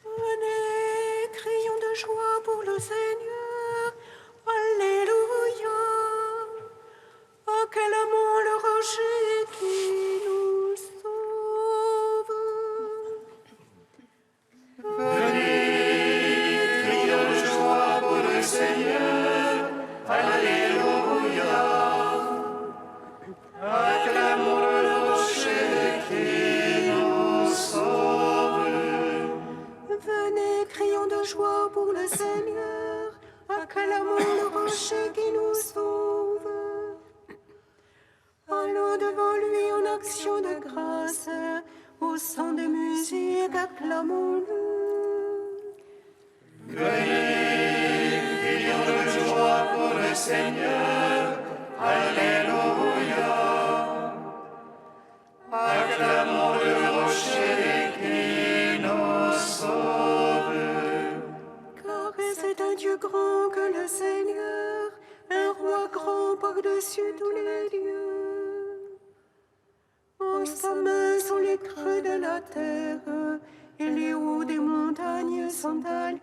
Venez, crions de joie pour le Seigneur. Alléluia. Acclamons le rocher qui nous sauve. Venez, crions de joie pour le Seigneur. Alléluia. Acclamons le rocher qui nous sauve. Venez, crions de joie pour le Seigneur. Acclamons le rocher qui nous sauve. Allons devant lui en action de grâce. Au son de musique, acclamons-le. Venez, crions de joie pour le Seigneur. Alléluia. Acclamons le rocher qui nous sauve. Car c'est un Dieu grand que le Seigneur, un roi grand par-dessus tous les dieux. En sa main sont les creux de la terre, et les hauts des montagnes sont à lui.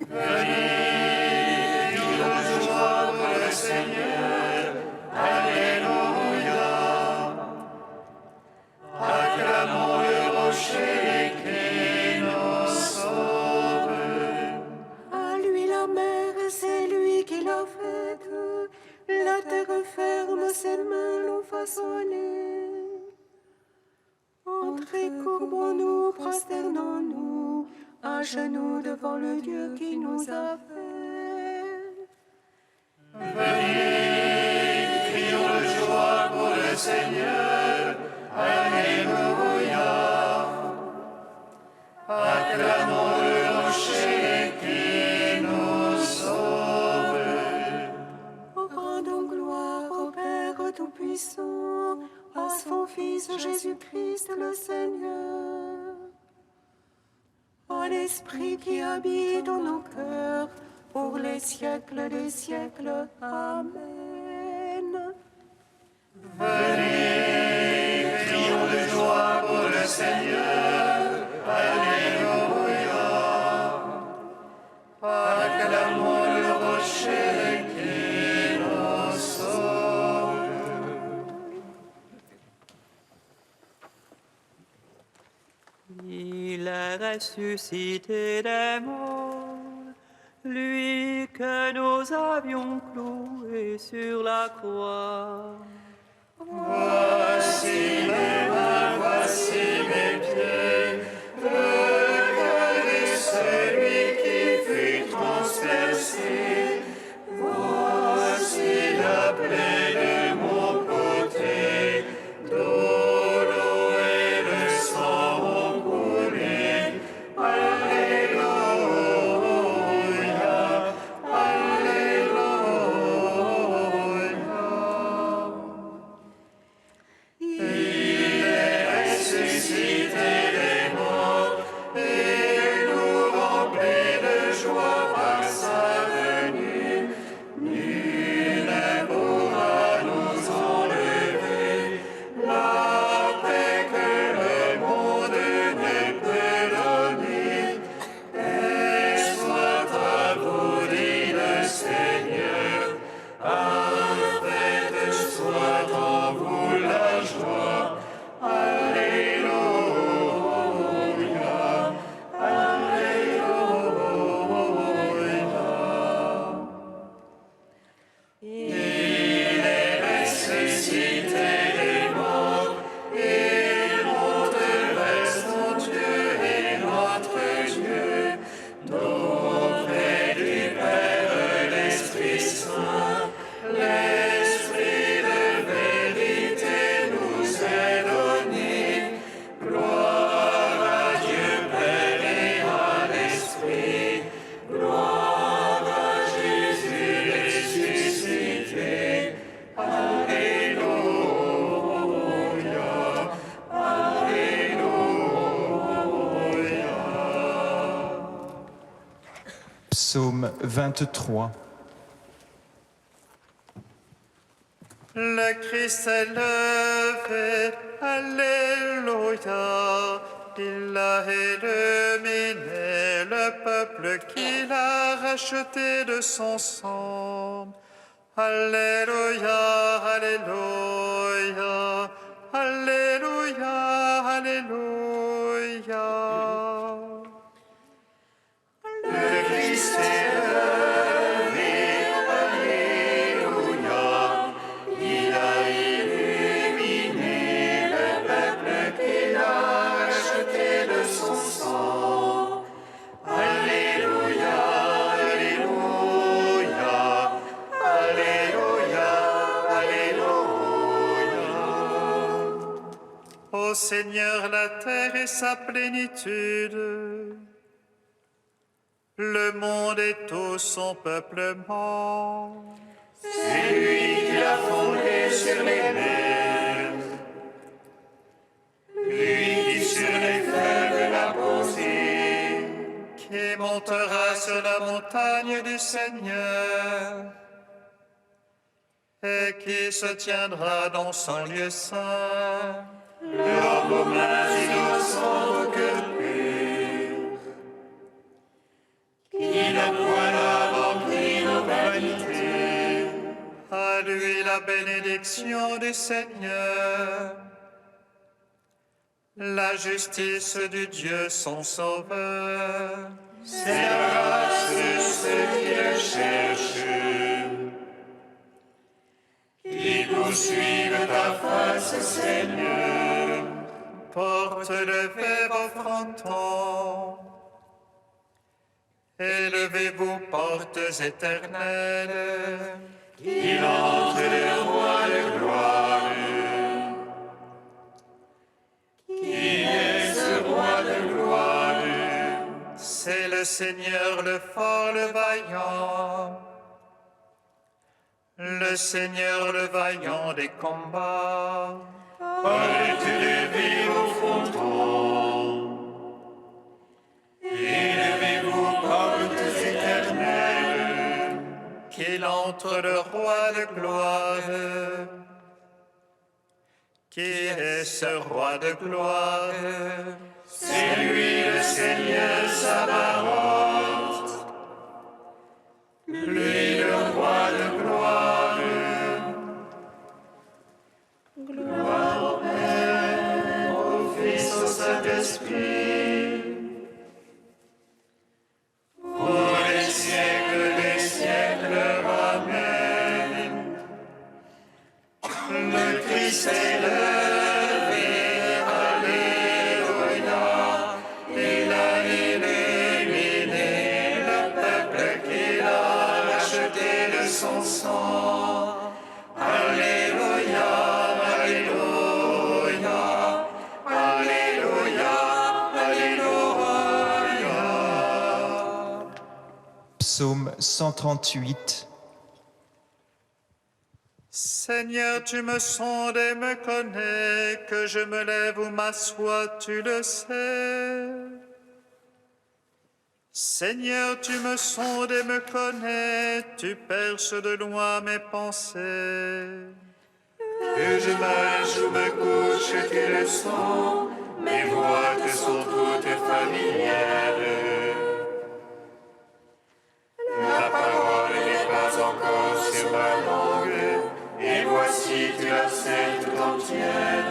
Venez, crions de joie pour le Seigneur. Alléluia. Acclamons le rocher qui nous sauve. À lui la mer, c'est lui qui l'a faite, la terre ferme, ses mains l'ont façonnée. Entrez, courbons-nous, prosternons-nous, à genoux devant le Dieu qui nous a fait. Venez, crions de joie pour le Seigneur. Alléluia. Acclamons le rocher qui nous sauve. Rendons gloire au Père Tout-Puissant, à son Fils Jésus-Christ le Seigneur, à l'Esprit qui habite en nos cœurs, pour les siècles des siècles. Amen. Venez, crions de joie pour le Seigneur. Alléluia. Acclamons le rocher qui nous sauve. Il est ressuscité des morts, lui que nous avions cloué sur la croix. Voici mes mains, voici mes pieds, le cœur de celui qui fut transpercé. Voici la plaie de mon côté, d'où l'eau et le sang ont coulé. Alléluia, Alléluia. Il est ressuscité des morts et nous remplit de joie par sa venue. Nul ne pourra nous enlever la paix que le monde ne peut donner. Et soit à vous, dit le Seigneur, parfaite soit en vous la joie. Alléluia, Alléluia. Il est ressuscité des morts, il monte vers son Dieu et notre Dieu, d'auprès du Père l'Esprit Saint, l'Esprit de vérité nous est donné. Gloire à Dieu Père et à l'Esprit, gloire à Jésus ressuscité. Alléluia, Alléluia. Psaume 23. Le Christ est levé, Alléluia. Il a illuminé le peuple qu'il a racheté de son sang. Alléluia, Alléluia, Alléluia, Alléluia. Le Christ est levé, Alléluia. Il a illuminé le peuple qu'il a racheté de son sang. Alléluia, Alléluia, Alléluia, Alléluia. Ô Seigneur, la terre et sa plénitude, le monde et tout son peuplement. C'est lui qui l'a fondé sur les mers, lui qui sur les fleuves l'a posé, qui montera sur la montagne du Seigneur et qui se tiendra dans son lieu saint. L'homme aux mains innocentes, au cœur pur, qui n'a point rempli nos vanités. À lui la bénédiction du Seigneur, la justice du Dieu son sauveur. C'est la grâce de ceux qui le cherchent, qui poursuivent ta face, Seigneur. Porte levez vos frontons, élevez-vous portes éternelles, qu'il entre le roi de gloire. Qui est ce roi de gloire? C'est le Seigneur le fort, le vaillant, le Seigneur le vaillant des combats. Porte levez vos frontons, élevez-vous portes éternelles, qu'il entre le roi de gloire. Qui est ce roi de gloire? C'est lui le Seigneur Sabaoth, lui le roi de gloire. Gloire au Père, au Fils, au Saint-Esprit, pour les siècles des siècles. Amen. Le Christ est levé, Alléluia. Il a illuminé le peuple qu'il a racheté de son sang. Alléluia, Alléluia, Alléluia, Alléluia. Psaume 138. Seigneur, tu me sondes et me connais, que je me lève ou m'assois, tu le sais. Seigneur, tu me sondes et me connais, tu perces de loin mes pensées. Que je marche ou me couche, tu le sens, mes voix te sont toutes familières. La parole n'est pas encore sur ma langue, et voici tu la sais tout entière.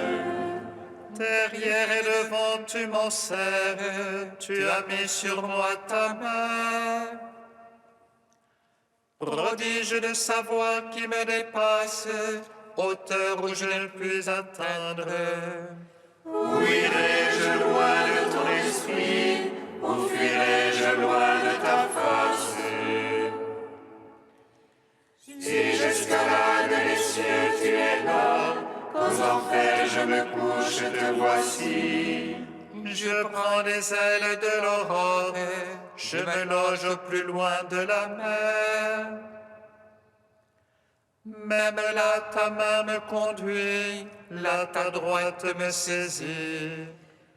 Derrière et devant tu m'en sers, tu as mis sur moi ta main. Prodige de savoir qui me dépasse, hauteur où je ne puis atteindre. Où irai-je loin de ton esprit? Où fuirai-je loin de ta face? Si j'escalade les cieux, tu es là. Qu'aux enfers je me couche, te voici. Je prends les ailes de l'aurore, je me loge au plus loin de la mer. Même là ta main me conduit, là ta droite me saisit.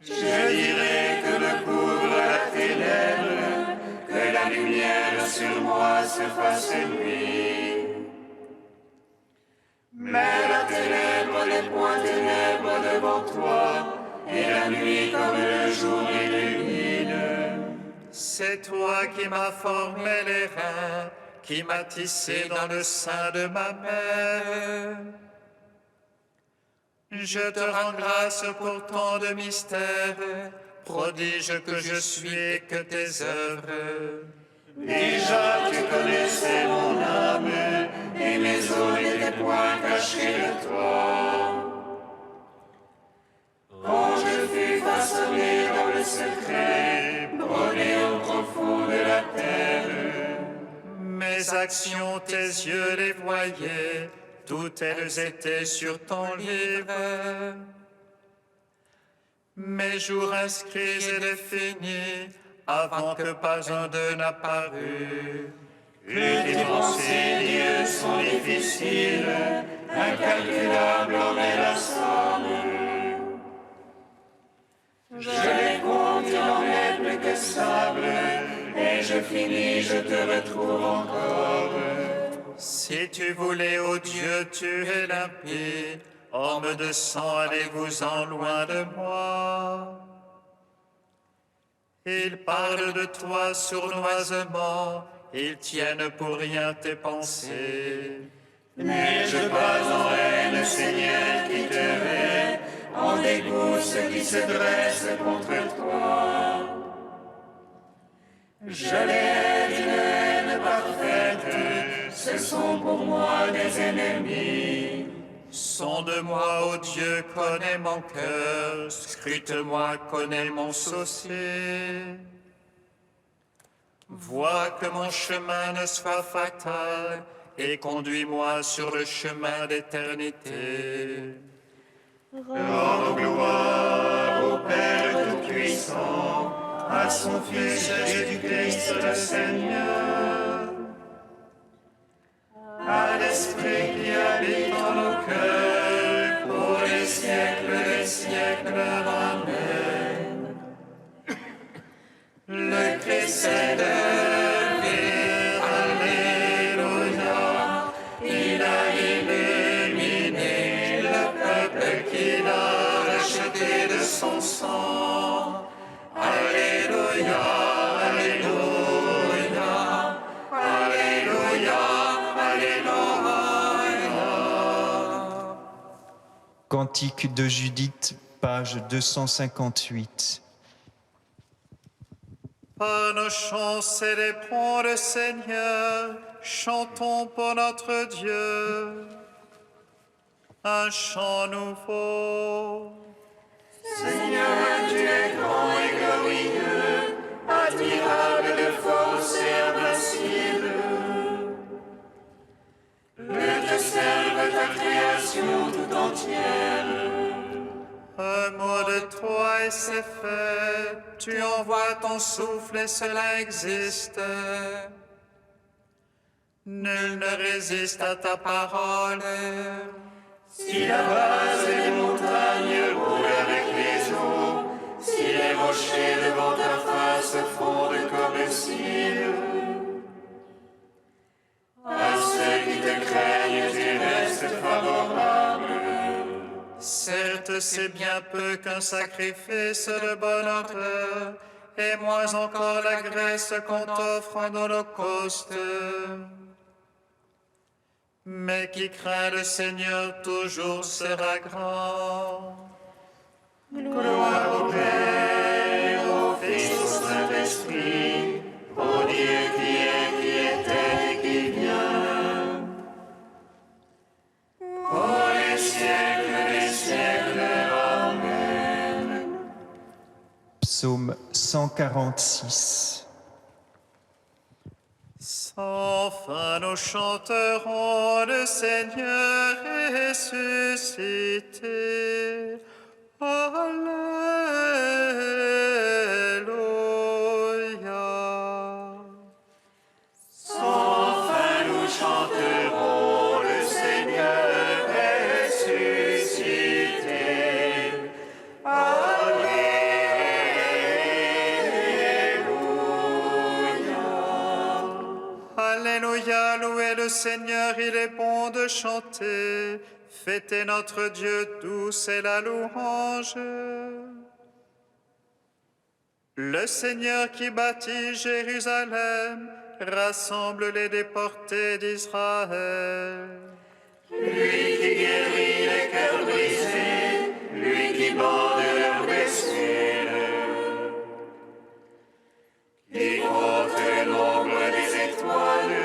Je dirai que me couvre la ténèbre, que la lumière sur moi se fasse nuit. Mais lui comme le jour illumine. C'est toi qui m'as formé les reins, qui m'as tissé dans le sein de ma mère. Je te rends grâce pour tant de mystères, prodige que je suis et que tes œuvres. Déjà tu connaissais mon âme, et mes os n'étaient point cachés de toi. Quand je fus façonné dans le secret, brodé au profond de la terre, Mes actions, tes yeux les voyaient, toutes elles étaient sur ton livre. Mes jours inscrits et définis, avant que pas un d'eux n'apparût. que tes pensées, Dieu, sont difficiles, incalculables en est la somme. Je les compte, il en est plus que sable, et je finis, je te retrouve encore. Si tu voulais, ô Dieu, tu es limpide, homme de sang, allez-vous-en loin de moi. Ils parlent de toi sournoisement, ils tiennent pour rien tes pensées. N'ai-je pas en haine, Seigneur, qui te hait, en dégoût ceux qui se dressent contre toi? Je les hais d'une haine parfaite, ce sont pour moi des ennemis. Sonde-moi, ô Dieu, connais mon cœur, scrute-moi, connais mon souci. Vois que mon chemin ne soit fatal, et conduis-moi sur le chemin d'éternité. Rends gloire au Père Tout-Puissant, à son Fils Jésus-Christ le Seigneur, à l'Esprit qui habite en nos cœurs, pour les siècles des siècles. Amen. Le Christ est levé, Alléluia, il a illuminé le peuple qu'il a racheté de son sang. Alléluia, Alléluia, Alléluia, Alléluia. Cantique de Judith, page 258. Par nos chants célébrons le Seigneur, chantons pour notre Dieu un chant nouveau. Seigneur, tu es grand et glorieux, admirable de force et invincible. Que te serve ta création tout entière. Un mot de toi et c'est fait, tu envoies ton souffle et cela existe. Nul ne résiste à ta parole. Si la base des montagnes roule avec les eaux, si les rochers devant ta face fondent comme cire, à ceux qui te craignent, tu restes favorable. Certes, c'est bien peu qu'un sacrifice de bonne odeur, et moins encore la graisse qu'on t'offre en holocauste. Mais qui craint le Seigneur toujours sera grand. Gloire au Père, au Fils, au Saint-Esprit, au Dieu qui est, qui était et qui vient, pour les siècles des siècles. Amen. Psaume 146. Sans fin nous chanterons le Seigneur ressuscité. Alléluia. Sans fin nous chanterons le Seigneur ressuscité. Alléluia, louez le Seigneur, il est bon de chanter. Fêtez notre Dieu, douce est la louange. Le Seigneur qui bâtit Jérusalem rassemble les déportés d'Israël. Lui qui guérit les cœurs brisés, lui qui bande leurs blessures, qui compte le nombre des étoiles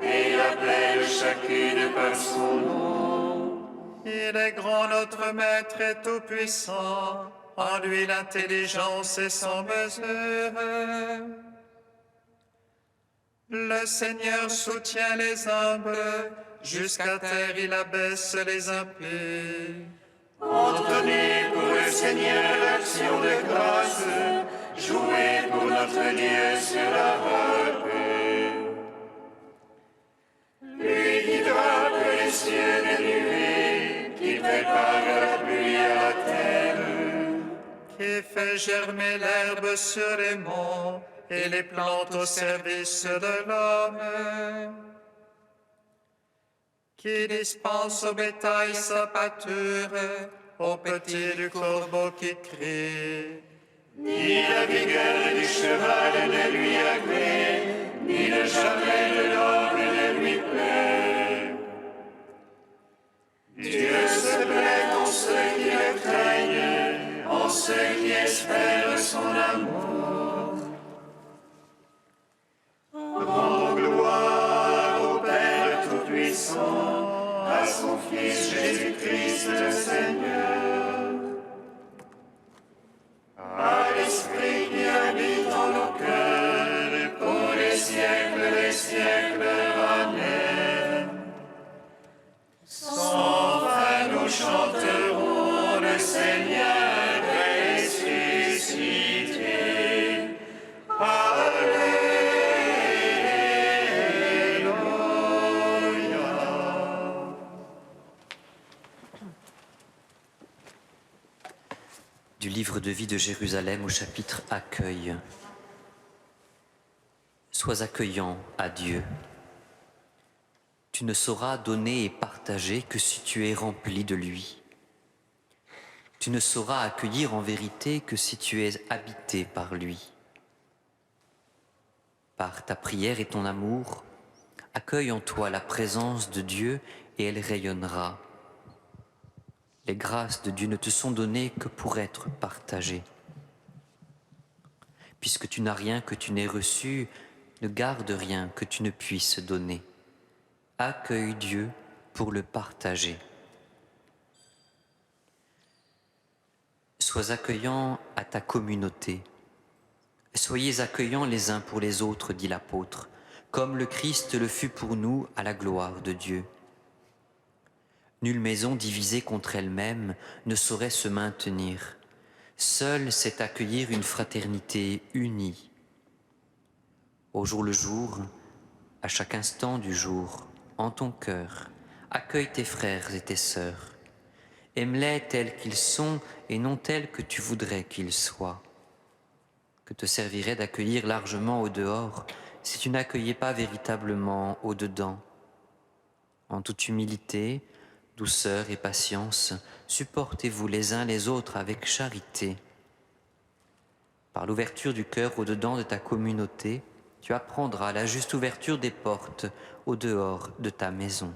et appelle chacune par son nom. Il est grand, notre Maître et tout-puissant, en lui l'intelligence est sans mesure. Le Seigneur soutient les humbles, jusqu'à terre il abaisse les impies. Entonnez pour le Seigneur l'action de grâce, jouez pour notre Dieu sur la harpe. Lui qui drape les cieux de nuées, qui prépare la pluie à la terre, Qui fait germer l'herbe sur les monts et les plantes au service de l'homme. Qui dispense au bétail sa pâture, aux petits du corbeau qui crie. ni la vigueur du cheval ne lui agrée, ni le jamais de l'homme ne lui plaît. Dieu se plaît en ceux qui le craignent, en ceux qui espèrent son amour. Rends gloire au Père Tout-Puissant, à son Fils Jésus-Christ le Seigneur, à l'Esprit qui habite en nos cœurs, pour les siècles des siècles. Amen. Sans fin nous chanterons le Seigneur ressuscité. Alléluia. Du livre de vie de Jérusalem au chapitre Accueil. Sois accueillant à Dieu. Tu ne sauras donner et partager que si tu es rempli de lui. Tu ne sauras accueillir en vérité que si tu es habité par lui. Par ta prière et ton amour, accueille en toi la présence de Dieu et elle rayonnera. Les grâces de Dieu ne te sont données que pour être partagées. Puisque tu n'as rien que tu n'aies reçu, ne garde rien que tu ne puisses donner. Accueille Dieu pour le partager. Sois accueillant à ta communauté. Soyez accueillants les uns pour les autres, dit l'apôtre, comme le Christ le fut pour nous à la gloire de Dieu. Nulle maison divisée contre elle-même ne saurait se maintenir. Seul c'est accueillir une fraternité unie. Au jour le jour, à chaque instant du jour, en ton cœur, accueille tes frères et tes sœurs. Aime-les tels qu'ils sont et non tels que tu voudrais qu'ils soient. Que te servirait d'accueillir largement au dehors si tu n'accueillais pas véritablement au dedans? En toute humilité, douceur et patience, supportez-vous les uns les autres avec charité. Par l'ouverture du cœur au dedans de ta communauté, tu apprendras la juste ouverture des portes au dehors de ta maison.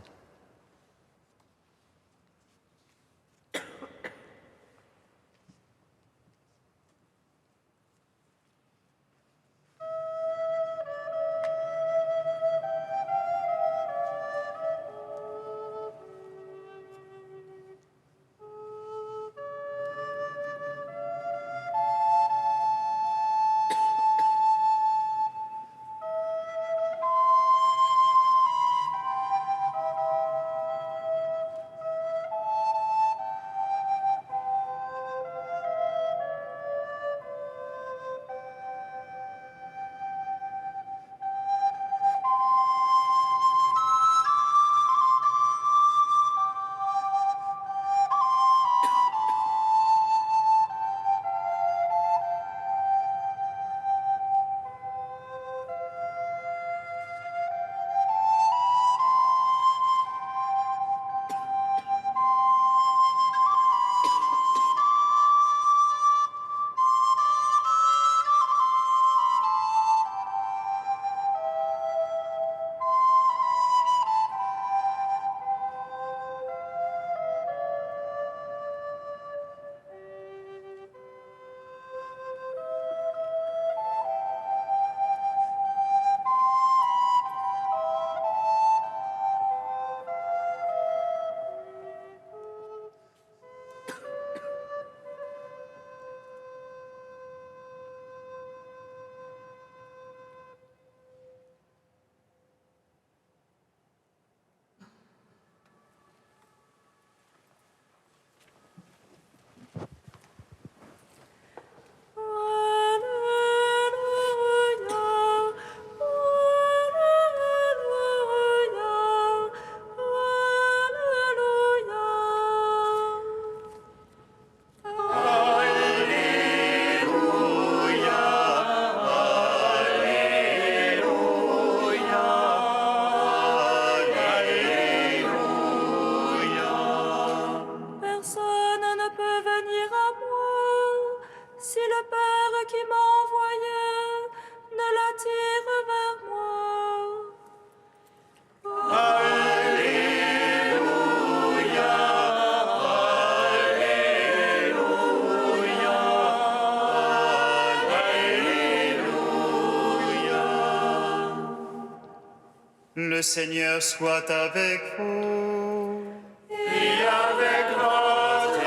Le Seigneur soit avec vous. Et avec votre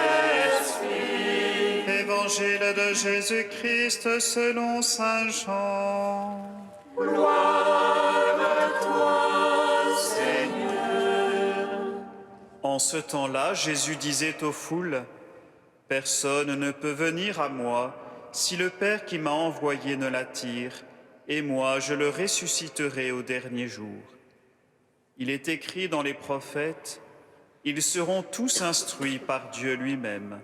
esprit. Évangile de Jésus-Christ selon saint Jean. Gloire à toi, Seigneur. En ce temps-là, Jésus disait aux foules, « Personne ne peut venir à moi si le Père qui m'a envoyé ne l'attire, et moi je le ressusciterai au dernier jour. » Il est écrit dans les prophètes, « Ils seront tous instruits par Dieu lui-même. »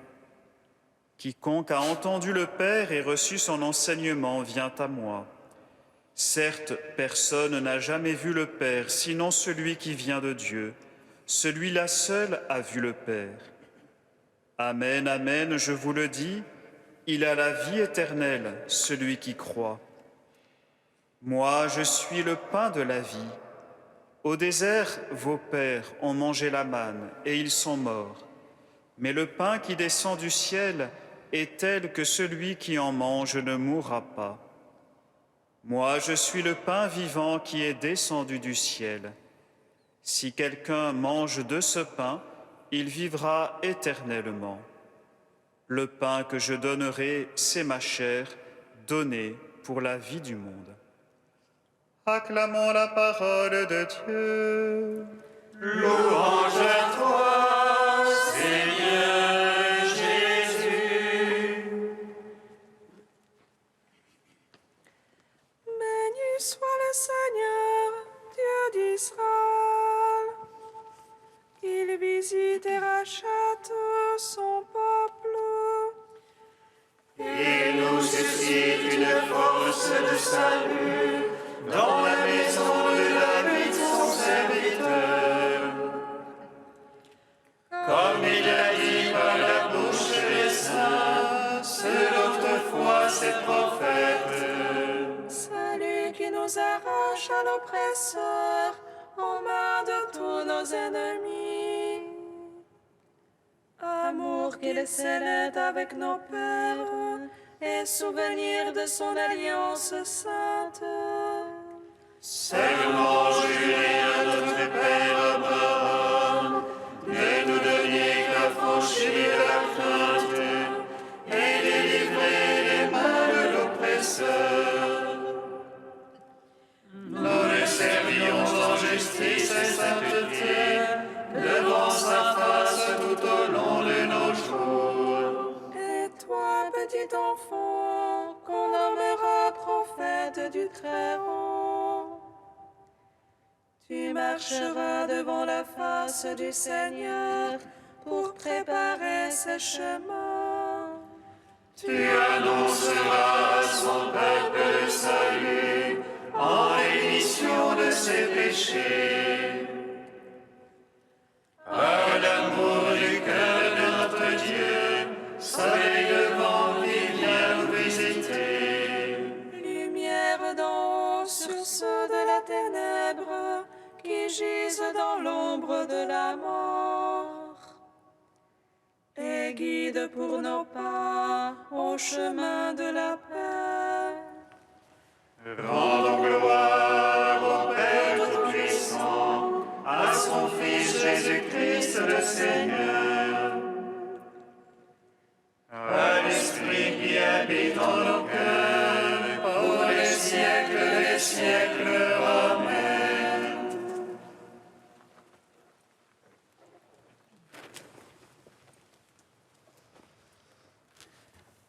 Quiconque a entendu le Père et reçu son enseignement vient à moi. Certes, personne n'a jamais vu le Père, sinon celui qui vient de Dieu. Celui-là seul a vu le Père. Amen, amen, je vous le dis, il a la vie éternelle, celui qui croit. Moi, je suis le pain de la vie. Au désert, vos pères ont mangé la manne et ils sont morts. Mais le pain qui descend du ciel est tel que celui qui en mange ne mourra pas. Moi, je suis le pain vivant qui est descendu du ciel. Si quelqu'un mange de ce pain, il vivra éternellement. Le pain que je donnerai, c'est ma chair, donnée pour la vie du monde. Acclamons la parole de Dieu. Louange à toi, Seigneur Jésus. Béni soit le Seigneur, Dieu d'Israël. Il visite et rachète son peuple. Il nous suscite une force de salut dans la maison de David, son serviteur. Comme il a dit par la bouche des saints, selon autrefois ses prophètes. Celui qui nous arrache à l'oppresseur, aux mains de tous nos ennemis. Amour qu'il scellait avec nos pères, et souvenir de son alliance sainte. Serment juré à notre Père Abraham, ne nous donniez qu'affranchir la crainte et délivrer les mains de l'oppresseur. Nous le servions en justice et sainteté, devant sa face tout au long de nos jours. Et toi, petit enfant, qu'on nommera prophète du Très-Haut, tu marcheras devant la face du Seigneur pour préparer ses chemins. Tu annonceras à son peuple le salut en rémission de ses péchés. Par l'amour du cœur de notre Dieu, soleil levant qui vient nous visiter. Lumière d'en haut sur ceux de la ténèbre qui gisent dans l'ombre de la mort. Et guide pour nos pas au chemin de la paix. Rendons gloire au Père Tout-Puissant, à son Fils Jésus-Christ le Seigneur, à l'Esprit qui habite en nos cœurs, pour les siècles des siècles. Amen.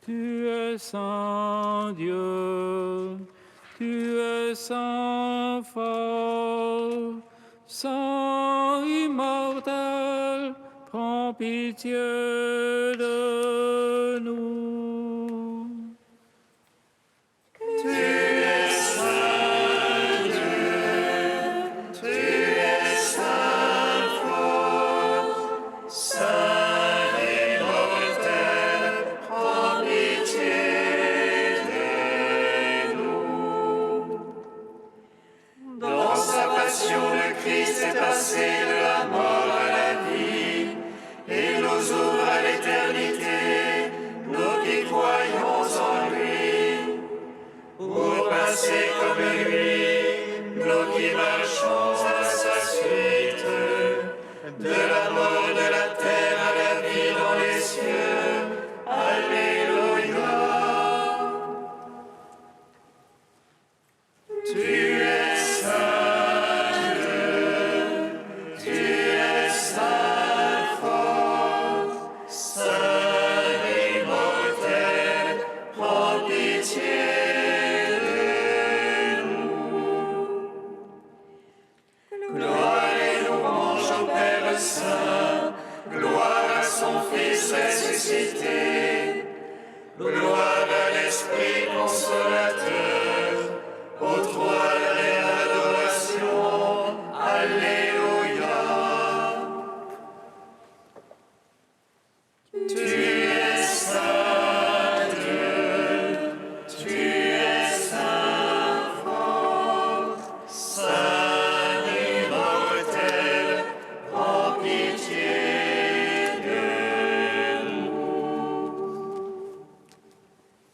Tu es saint Dieu, tu es saint fort, saint immortel, prends pitié de nous. Tu es saint Dieu, tu es saint fort, saint immortel, prends pitié de nous. Dans sa passion, le Christ est passé de la mort à la vie, et nous ouvre à l'éternité. Nous saint, gloire à son Fils ressuscité, gloire à l'Esprit consolateur, au trône et adoration. Alléluia. Tu es saint Dieu, tu es saint fort, saint immortel, prends pitié de nous.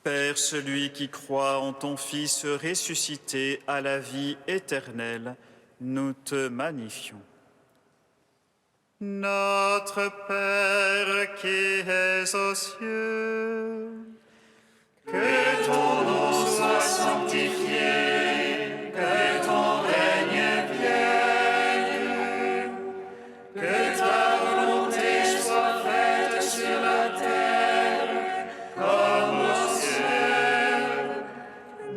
Père, celui qui croit en ton Fils ressuscité à la vie éternelle, nous te magnifions. Notre Père qui es aux cieux, que ton nom soit sanctifié, que ton règne vienne, que ta volonté soit faite sur la terre comme au ciel.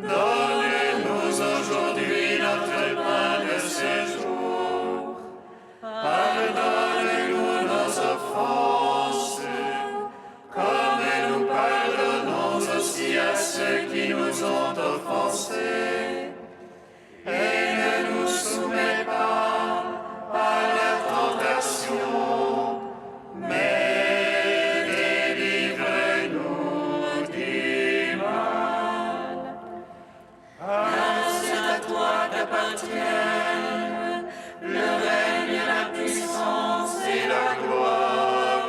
Donne-nous aujourd'hui notre pain de ce jour. Pardonne-nous nos offenses, comme nous pardonnons aussi à ceux qui nous ont offensés. Et ne nous soumets pas à la tentation, mais délivre-nous du mal. Car c'est à toi qu'appartiennent le règne, la puissance et la gloire,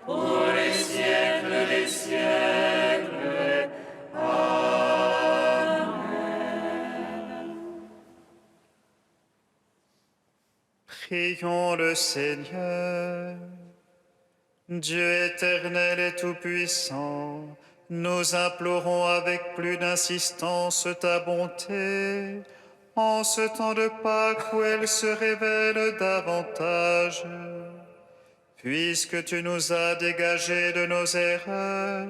pour les siècles des siècles. Amen. Prions le Seigneur. Dieu éternel et tout-puissant, nous implorons avec plus d'insistance ta bonté, en ce temps de Pâques où elle se révèle davantage. Puisque tu nous as dégagés de nos erreurs,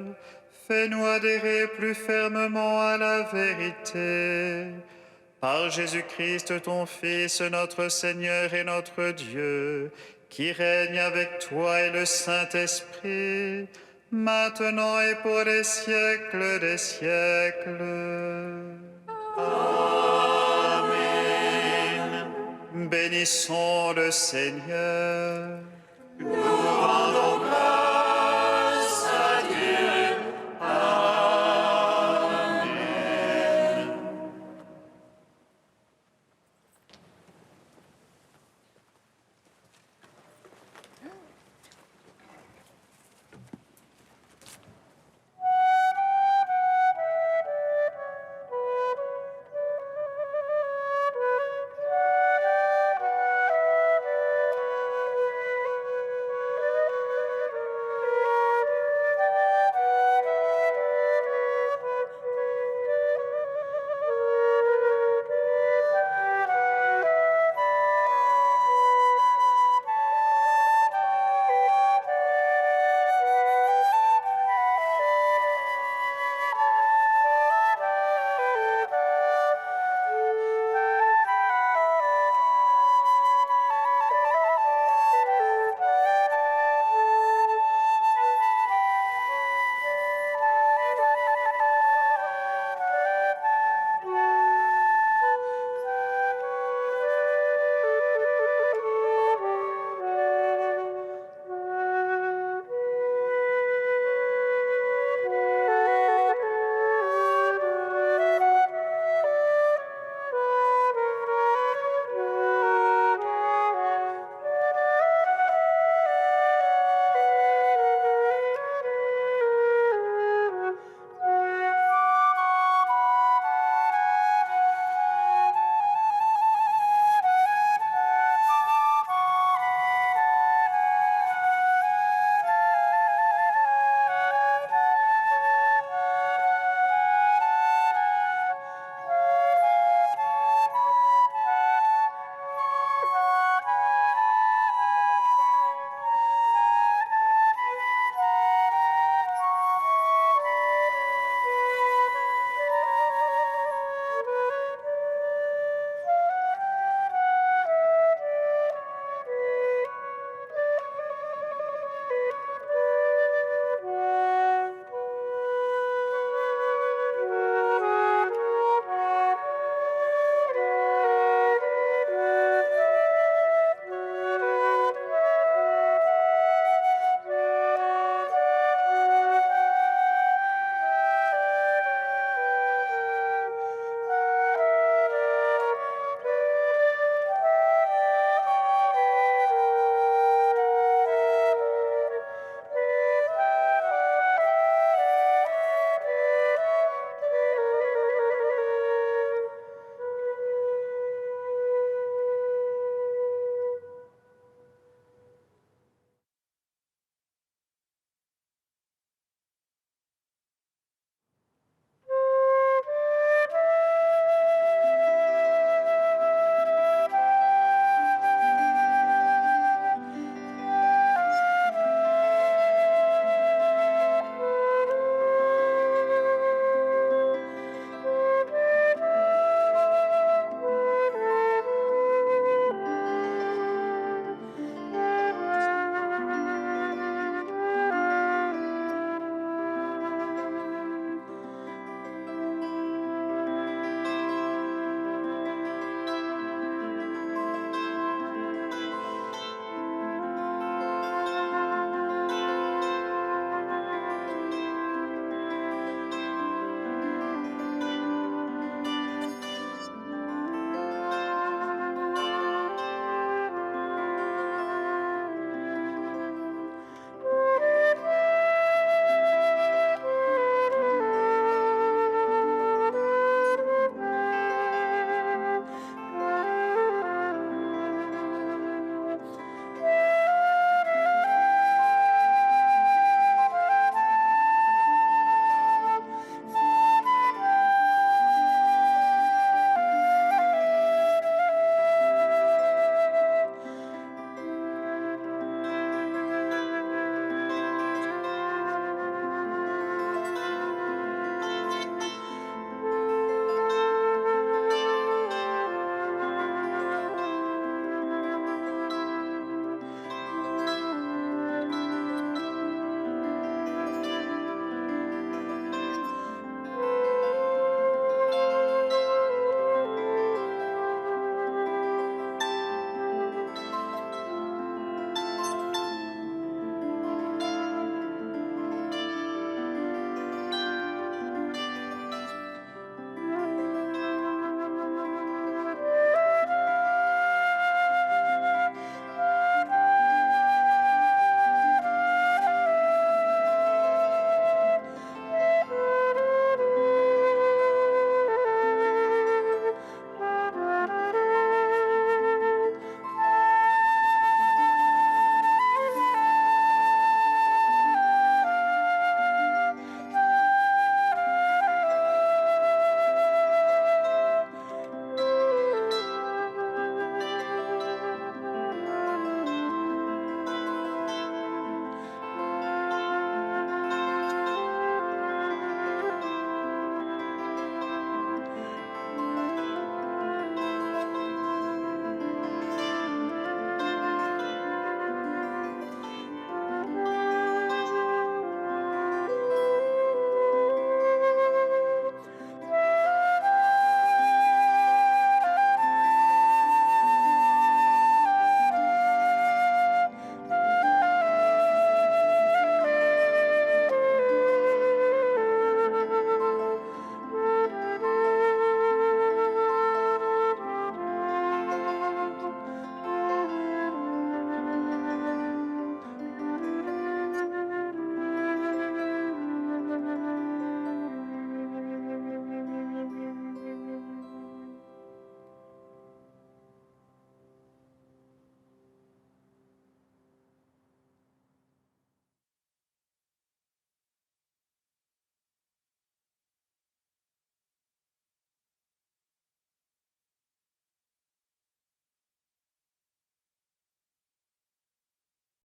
fais-nous adhérer plus fermement à la vérité. Par Jésus-Christ, ton Fils, notre Seigneur et notre Dieu, qui règne avec toi et le Saint-Esprit, maintenant et pour les siècles des siècles. Amen. Bénissons le Seigneur.